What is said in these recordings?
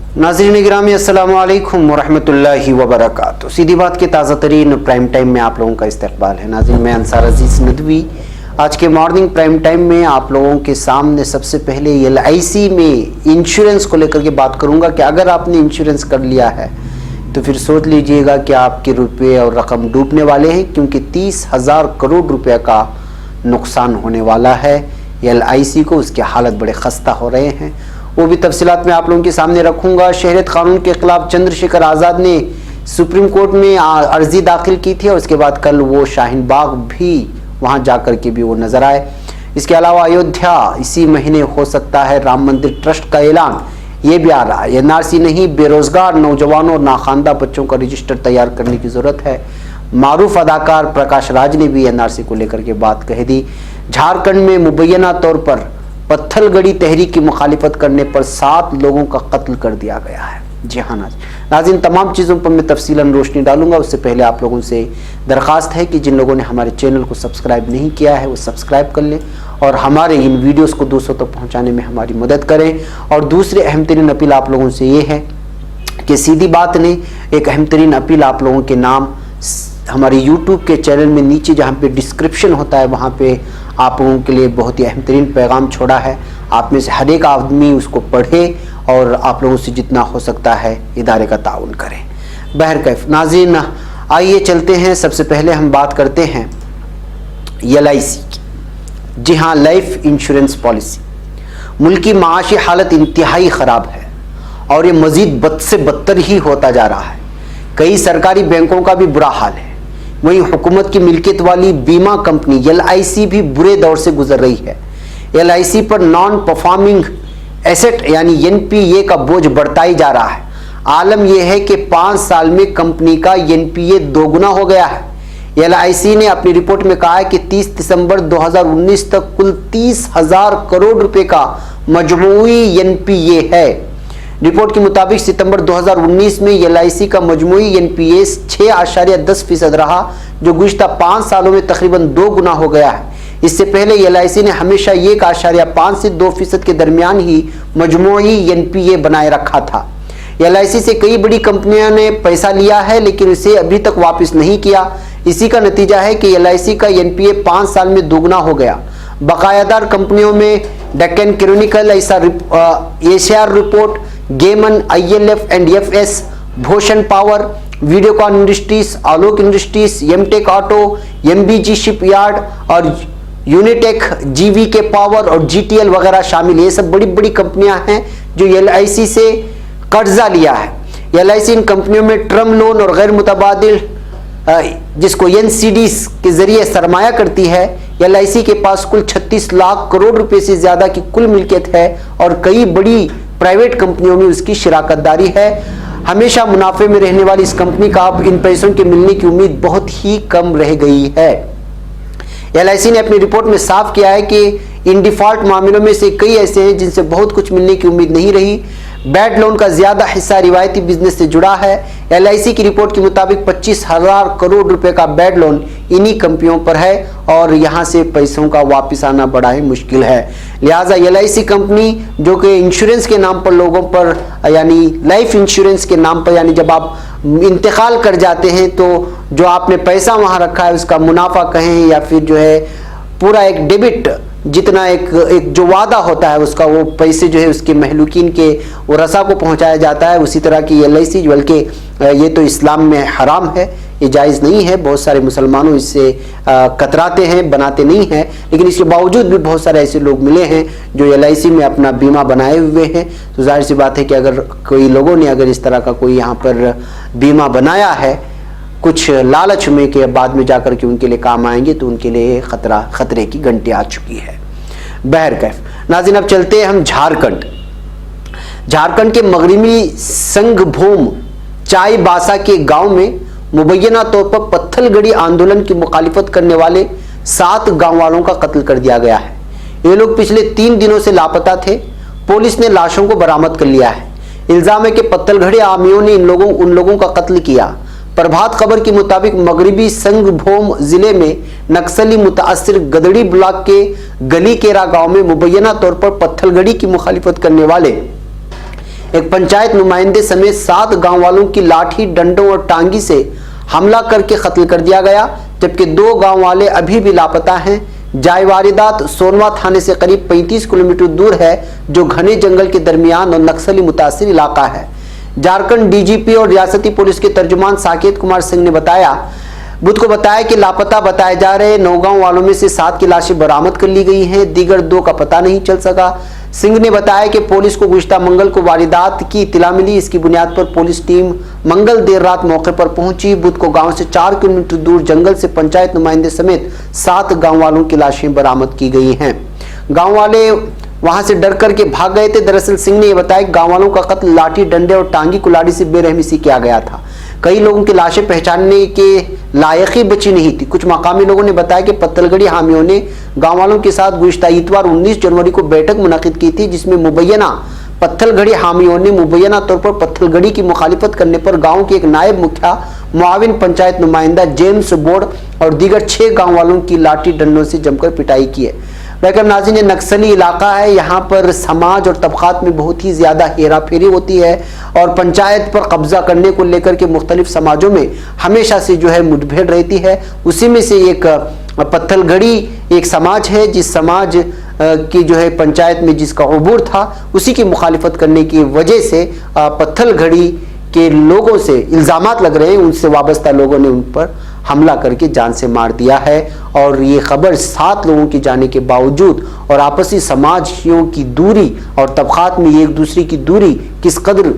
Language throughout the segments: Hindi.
नाज़रीन गिरामी अस्सलामु अलैकुम वरहमतुल्लाहि वबरकातुहू। सीधी बात के ताज़ा तरीन प्राइम टाइम में आप लोगों का इस्तकबाल है। नाज़रीन मैं अंसार अजीज़ नदवी आज के मॉर्निंग प्राइम टाइम में आप लोगों के सामने सबसे पहले LIC में इंश्योरेंस को लेकर के बात करूंगा कि अगर आपने इंश्योरेंस कर लिया है तो फिर सोच लीजिएगा कि आपके रुपये और रकम डूबने वाले हैं, क्योंकि 30,000 करोड़ रुपए का नुकसान होने वाला है LIC को। उसके हालत बड़े खस्ता हो रहे हैं, वो भी तफसीलात में आप लोगों के सामने रखूंगा। शहरियत कानून के खिलाफ चंद्रशेखर आज़ाद ने सुप्रीम कोर्ट में अर्जी दाखिल की थी और उसके बाद कल वो शाहीन बाग भी वहां जाकर के भी वो नजर आए। इसके अलावा अयोध्या इसी महीने हो सकता है राम मंदिर ट्रस्ट का ऐलान, ये भी आ रहा है। NRC नहीं, बेरोजगार नौजवानों और नाखानदा बच्चों का रजिस्टर तैयार करने की जरूरत है। मारूफ अदाकार प्रकाश राज ने भी NRC को लेकर के बात कह दी। झारखंड में मुबैना तौर पर पत्थलगड़ी तहरीक की मुखालिफत करने पर 7 लोगों का कत्ल कर दिया गया है। जी हाँ नाज़रीन, तमाम चीज़ों पर मैं तफसीलन रोशनी डालूंगा। उससे पहले आप लोगों से दरख्वास्त है कि जिन लोगों ने हमारे चैनल को सब्सक्राइब नहीं किया है वो सब्सक्राइब कर लें और हमारे इन वीडियोस को दूसरों तक पहुंचाने में हमारी मदद करें। और दूसरी अहम तरीन अपील आप लोगों से ये है कि सीधी बात ने एक अहम तरीन अपील आप लोगों के नाम हमारे YouTube के चैनल में नीचे जहाँ पे डिस्क्रिप्शन होता है वहाँ पे आप लोगों के लिए बहुत ही अहम तरीन पैगाम छोड़ा है। आप में से हर एक आदमी उसको पढ़े और आप लोगों से जितना हो सकता है इदारे का ताउन करें। बहरकैफ नाज़रीन आइए चलते हैं। सबसे पहले हम बात करते हैं LIC की। जी हाँ, लाइफ इंश्योरेंस पॉलिसी। मुल्क की माशी हालत इंतहाई ख़राब है और ये मज़ीद बद से बदतर ही होता जा रहा है। कई सरकारी बैंकों का भी बुरा हाल है। वहीं हुकूमत की मिल्कियत वाली बीमा कंपनी LIC भी बुरे दौर से गुजर रही है। LIC पर नॉन परफॉर्मिंग एसेट यानी NPA का बोझ बढ़ता ही जा रहा है। आलम यह है कि 5 साल में कंपनी का NPA 2 गुना हो गया है। LIC ने अपनी रिपोर्ट में कहा है कि 30 दिसंबर 2019 तक कुल 30,000 करोड़ रुपए का मजमूई NPA है। रिपोर्ट के मुताबिक सितंबर 2019 में LIC का मजमूई NPA 6.10% रहा, जो गुज़िश्ता 5 सालों में तकरीबन 2 गुना हो गया है। इससे पहले LIC ने हमेशा 1.5 से 2% के दरमियान ही मजमूई NPA बनाए रखा था। LIC से कई बड़ी कंपनियों ने पैसा लिया है लेकिन इसे अभी तक वापस नहीं किया। इसी का नतीजा है कि LIC का NPA 5 साल में दोगुना हो गया। बकायादार कंपनियों में डेक्कन क्रॉनिकल, एशियार report, Gammon, ILF and FS, Bhushan Power, Videocon Industries, Alok Industries, Amtek Auto, MBG shipyard और यूनिटेक, GVK पावर और GTL वगैरह शामिल। ये सब बड़ी बड़ी कंपनियां हैं जो LIC से कर्जा लिया है। LIC इन कंपनियों में टर्म लोन और गैर मुतबादिल जिसको NCDs के जरिए सरमाया करती है। LIC के पास कुल 36 लाख करोड़ रुपए से ज्यादा की कुल मिल्कियत है और कई बड़ी प्राइवेट कंपनियों में उसकी शराकतदारी है। हमेशा मुनाफे में रहने वाली इस कंपनी का अब इन पैसों के मिलने की उम्मीद बहुत ही कम रह गई है। LIC ने अपनी रिपोर्ट में साफ किया है कि इन डिफॉल्ट मामलों में से कई ऐसे हैं जिनसे बहुत कुछ मिलने की उम्मीद नहीं रही। बैड लोन का ज्यादा हिस्सा रिवायती बिजनेस से जुड़ा है। LIC की रिपोर्ट के मुताबिक 25,000 करोड़ रुपए का बैड लोन इन्हीं कंपनियों पर है और यहां से पैसों का वापस आना बड़ा ही मुश्किल है। लिहाजा LIC कंपनी जो कि इंश्योरेंस के नाम पर लोगों पर यानी लाइफ इंश्योरेंस के नाम पर यानी जब आप इंतकाल कर जाते हैं तो जो आपने पैसा वहां रखा है उसका मुनाफा कहें या फिर जो है पूरा एक डेबिट जितना एक जो वादा होता है उसका वो पैसे जो है उसके महलूकीन के वो रसा को पहुंचाया जाता है। उसी तरह की LIC, बल्कि ये तो इस्लाम में हराम है, ये जायज़ नहीं है। बहुत सारे मुसलमानों इससे कतराते हैं, बनाते नहीं हैं, लेकिन इसके बावजूद भी बहुत सारे ऐसे लोग मिले हैं जो LIC में अपना बीमा बनाए हुए हैं। तो जाहिर सी बात है कि अगर कोई लोगों ने अगर इस तरह का कोई यहाँ पर बीमा बनाया है कुछ लालच में के बाद में जाकर के उनके लिए काम आएंगे तो उनके लिए खतरे की घंटी आ चुकी है। बहरकैफ नाज़रीन अब चलते हैं हम झारखंड के मगरबी संगभूम चाईबासा के गांव में मुबैना तौर पर पत्थलगड़ी आंदोलन की मुखालिफत करने वाले 7 गांव वालों का कत्ल कर दिया गया है। ये लोग पिछले 3 दिनों से लापता थे। पुलिस ने लाशों को बरामद कर लिया है। इल्जाम है कि पत्थलगड़ी आमियों ने उन लोगों का कत्ल किया। प्रभात खबर के मुताबिक मगरबी संगभूम जिले में नक्सली मुतासिर गदड़ी ब्लॉक के गली केरा गांव में मुबैना तौर पर पत्थलगड़ी की मुखालिफत करने वाले एक पंचायत नुमाइंदे समेत 7 गांव वालों की लाठी, डंडों और टांगी से हमला करके कत्ल कर दिया गया, जबकि 2 गांव वाले अभी भी लापता हैं। जाय वारदात सोनवा थाने से करीब 35 किलोमीटर दूर है, जो घने जंगल के दरमियान और नक्सली मुतासिर इलाका है। झारखंड डीजीपी और रियासती पुलिस के तर्जुमान साकेत कुमार सिंह ने बुध को बताया कि लापता बताए जा रहे 9 गांव वालों में से 7 की लाशें बरामद कर ली गई हैं, दीगर 2 का पता नहीं चल सका। सिंह ने बताया कि पुलिस को गुज़िश्ता मंगल को वारदात की इत्तला मिली। इसकी बुनियाद पर पुलिस टीम मंगल देर रात मौके पर पहुंची। बुध को गांव से 4 किलोमीटर दूर जंगल से पंचायत नुमाइंदे समेत 7 गांव वालों की लाशें बरामद की गई हैं। गांव वाले वहां से डर करके भाग गए थे। दरअसल सिंह ने यह बताया कि गांव वालों का कत्ल लाठी, डंडे और टांगी कुल्हाड़ी से बेरहमी से किया गया था। कई लोगों की लाशें पहचानने के लायक ही बची नहीं थी। कुछ मकामी लोगों ने बताया कि पत्थलगड़ी हामियों ने गांव वालों के साथ गुज़िश्ता इतवार 19 जनवरी को बैठक मुनक़िद की थी, जिसमें मुबैना पत्थलगड़ी हामियों ने मुबैना तौर पर पत्थलगड़ी की मुखालिफत करने पर गांव के एक नायब मुखिया, मुआविन पंचायत नुमाइंदा जेम्स बोर्ड और दीगर 6 गांव वालों की लाठी डंडों से जमकर पिटाई की है। वैकम नाज़रीन, ये नक्सली इलाका है। यहाँ पर समाज और तबक़ात में बहुत ही ज़्यादा हेरा फेरी होती है और पंचायत पर कब्जा करने को लेकर के मुख्तलिफ समाजों में हमेशा से जो है मुठभेड़ रहती है। उसी में से एक पत्थलगड़ी एक समाज है, जिस समाज की जो है पंचायत में जिसका उबूर था, उसी की मुखालिफत करने की वजह से पत्थलगड़ी के लोगों से इल्ज़ामात लग रहे हैं, उनसे वाबस्ता लोगों ने उन पर हमला करके जान से मार दिया है। और ये खबर 7 लोगों के जाने के बावजूद और आपसी समाजियों की दूरी और तबक़ात में एक दूसरे की दूरी किस कदर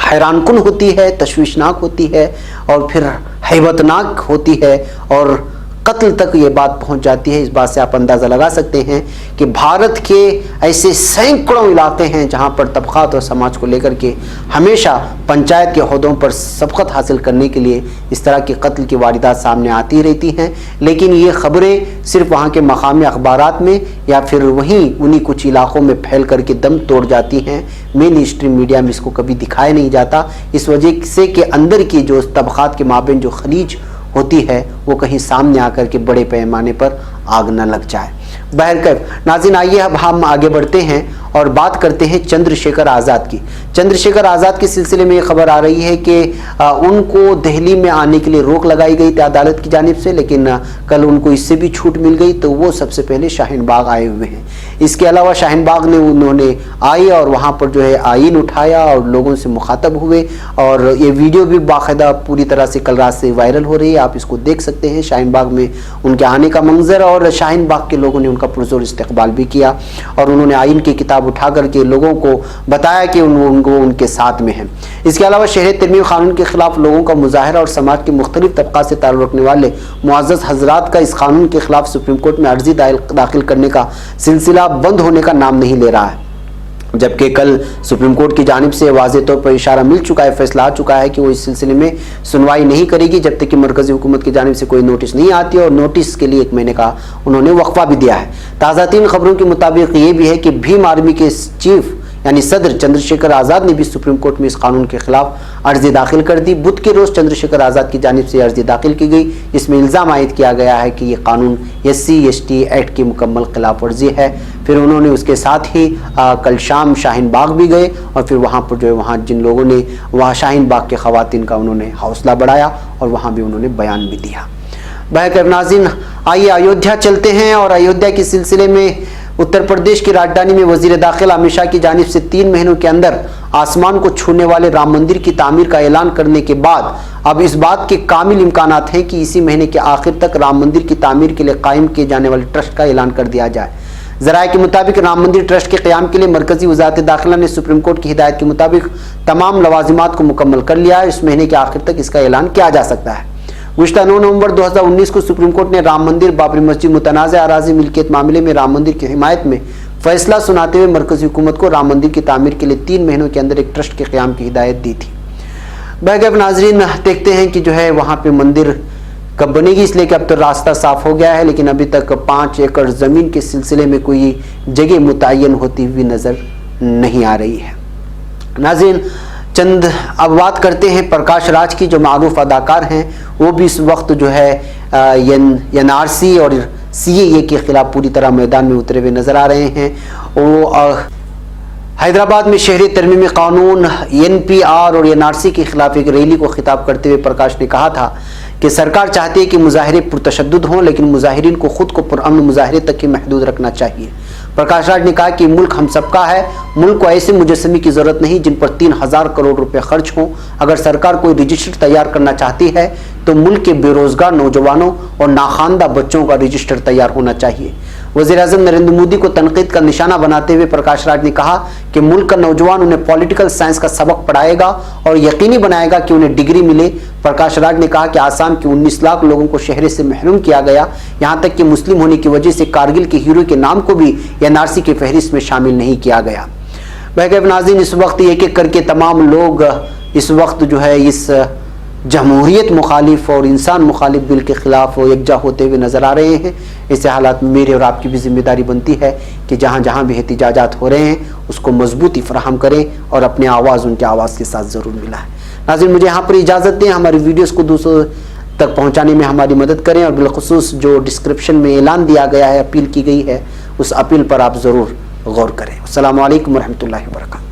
हैरानकुन होती है, तशवीशनाक होती है और फिर हैबतनाक होती है और कत्ल तक ये बात पहुंच जाती है। इस बात से आप अंदाज़ा लगा सकते हैं कि भारत के ऐसे सैकड़ों इलाके हैं जहां पर तबक़ात और समाज को लेकर के हमेशा पंचायत के ओहदों पर सबकत हासिल करने के लिए इस तरह की कत्ल की वारदात सामने आती रहती हैं। लेकिन ये ख़बरें सिर्फ वहाँ के मकामी अखबारात में या फिर वहीं उन्हीं कुछ इलाक़ों में फैल करके दम तोड़ जाती हैं। मेन स्ट्रीम मीडिया में इसको कभी दिखाया नहीं जाता, इस वजह से कि अंदर की जो तबक़ात के माबेन जो खलीज होती है वो कहीं सामने आकर के बड़े पैमाने पर आग न लग जाए। बहरकैफ नाज़रीन, आइए अब हम आगे बढ़ते हैं और बात करते हैं चंद्रशेखर आज़ाद की। चंद्रशेखर आज़ाद के सिलसिले में ये खबर आ रही है कि उनको दिल्ली में आने के लिए रोक लगाई गई थी अदालत की जानिब से, लेकिन कल उनको इससे भी छूट मिल गई, तो वो सबसे पहले शाहीन बाग आए हुए हैं। इसके अलावा शाहीन बाग ने उन्होंने आए और वहाँ पर जो है आइन उठाया और लोगों से मुखातब हुए और ये वीडियो भी बाकायदा पूरी तरह से कल रात से वायरल हो रही है। आप इसको देख सकते हैं, शाहीन बाग में उनके आने का मंजर, और शाहीन बाग के लोगों ने उनका पुरजोर इस्तकबाल भी किया और उन्होंने आइन की किताब उठा करके लोगों को बताया कि उनको उनके साथ में है। इसके अलावा शहरियत तरमीम कानून के खिलाफ लोगों का मुजाहरा और समाज के मुख्तलिफ तबक़ात से ताल्लुक़ रखने वाले मुअज़्ज़ज़ हज़रात का इस कानून के खिलाफ सुप्रीम कोर्ट में अर्जी दाखिल करने का सिलसिला बंद होने का नाम नहीं ले रहा है। जबकि कल सुप्रीम कोर्ट की जानिब से वाज़े तौर पर इशारा मिल चुका है, फैसला आ चुका है कि वो इस सिलसिले में सुनवाई नहीं करेगी जब तक कि मरकज़ी हुकूमत की जानिब से कोई नोटिस नहीं आती, और नोटिस के लिए 1 महीने का उन्होंने वक्फा भी दिया है। ताज़ा तीन खबरों के मुताबिक ये भी है कि भीम आर्मी के चीफ यानी सदर चंद्रशेखर आज़ाद ने भी सुप्रीम कोर्ट में इस कानून के खिलाफ अर्जी दाखिल कर दी। बुध के रोज़ चंद्रशेखर आज़ाद की जानिब से अर्जी दाखिल की गई। इसमें इल्ज़ाम आयद किया गया है कि ये कानून SC/ST एक्ट की मुकम्मल खिलाफ वर्जी है। फिर उन्होंने उसके साथ ही कल शाम शाहीन बाग भी गए और फिर वहाँ पर जो है वहाँ जिन लोगों ने वहाँ शाहीन बाग के ख़वातीन का उन्होंने हौसला बढ़ाया और वहाँ भी उन्होंने बयान भी दिया। बहरकैफ नाज़रीन, आइए अयोध्या चलते हैं और अयोध्या के सिलसिले में उत्तर प्रदेश की राजधानी में वज़ीर दाखिला अमित शाह की जानिब से 3 महीनों के अंदर आसमान को छूने वाले राम मंदिर की तामीर का ऐलान करने के बाद अब इस बात के कामिल इम्कानात हैं कि इसी महीने के आखिर तक राम मंदिर की तामीर के लिए कायम किए जाने वाले ट्रस्ट का ऐलान कर दिया जाए। ज़राए के मुताबिक राम मंदिर ट्रस्ट के क़याम के लिए मरकज़ी वज़ारत दाखिला ने सुप्रीम कोर्ट की हिदायत के मुताबिक तमाम लवाजिमात को मुकम्मल कर लिया है। इस महीने के आखिर तक इसका ऐलान किया जा सकता है। गुज़िश्ता 9 नवंबर 2019 को सुप्रीम कोर्ट ने राम मंदिर बाबरी मस्जिद मुतनाज़ अराज़ी मिल्कियत मामले में राम मंदिर की हिमायत में फैसला सुनाते हुए मरकज़ी हुकूमत को राम मंदिर की तामीर के लिए 3 महीनों के अंदर एक ट्रस्ट के क़याम की हिदायत दी थी। बहरकैफ नाज़रीन, देखते हैं कि जो है वहाँ पे मंदिर कब बनेगी, इसलिए कि अब तो रास्ता साफ हो गया है, लेकिन अभी तक 5 एकड़ ज़मीन के सिलसिले में कोई जगह मुतय्यन होती हुई नज़र नहीं आ रही है। नाज़रीन, चंद अब बात करते हैं प्रकाश राज की, जो मारूफ अदाकार हैं। वो भी इस वक्त जो है NRC और CAA के ख़िलाफ़ पूरी तरह मैदान में उतरे हुए नज़र आ रहे हैं। वो हैदराबाद में शहरी तरमीमी कानून NPR और NRC के खिलाफ एक रैली को खिताब करते हुए प्रकाश ने कहा था कि सरकार चाहती है कि मुजाहिरे पुरतशद्दुद हों, लेकिन मुजाहिरीन को खुद को पुरअमन मुजाहिरे तक ही महदूद रखना चाहिए। प्रकाश राज ने कहा कि मुल्क हम सबका है, मुल्क को ऐसे मुजस्समी की जरूरत नहीं जिन पर 3000 करोड़ रुपए खर्च हों। अगर सरकार कोई रजिस्टर तैयार करना चाहती है तो मुल्क के बेरोजगार नौजवानों और नाखानदा बच्चों का रजिस्टर तैयार होना चाहिए। वज़ीर-ए-आज़म नरेंद्र मोदी को तनकीद का निशाना बनाते हुए प्रकाश राज ने कहा कि मुल्क का नौजवान उन्हें पॉलिटिकल साइंस का सबक पढ़ाएगा और यकीनी बनाएगा कि उन्हें डिग्री मिले। प्रकाश राज ने कहा कि आसाम के 19 लाख लोगों को शहरे से महरूम किया गया, यहाँ तक कि मुस्लिम होने की वजह से कारगिल के हीरो के नाम को भी NRC की फहरिस्त में शामिल नहीं किया गया। महबूब नाज़रीन, इस वक्त एक एक करके तमाम लोग इस वक्त जो है इस जमहूरियत मुखालिफ और इंसान मुखालिफ बिल के खिलाफ यकजा होते हुए नजर आ रहे हैं। ऐसे हालात में मेरे और आपकी भी जिम्मेदारी बनती है कि जहाँ जहाँ भी एहतिजाजात हो रहे हैं उसको मजबूती फराहम करें और अपनी आवाज़ उनके आवाज़ के साथ ज़रूर मिला है। नाज़रीन, मुझे यहाँ पर इजाज़त दें, हमारी वीडियोस को दूसरों तक पहुँचाने में हमारी मदद करें और बिलखुसूस जो डिस्क्रिप्शन में ऐलान दिया गया है, अपील की गई है, उस अपील पर आप ज़रूर गौर करें। अस्सलामु अलैकुम वरहमतुल्लाहि वबरकातुहू।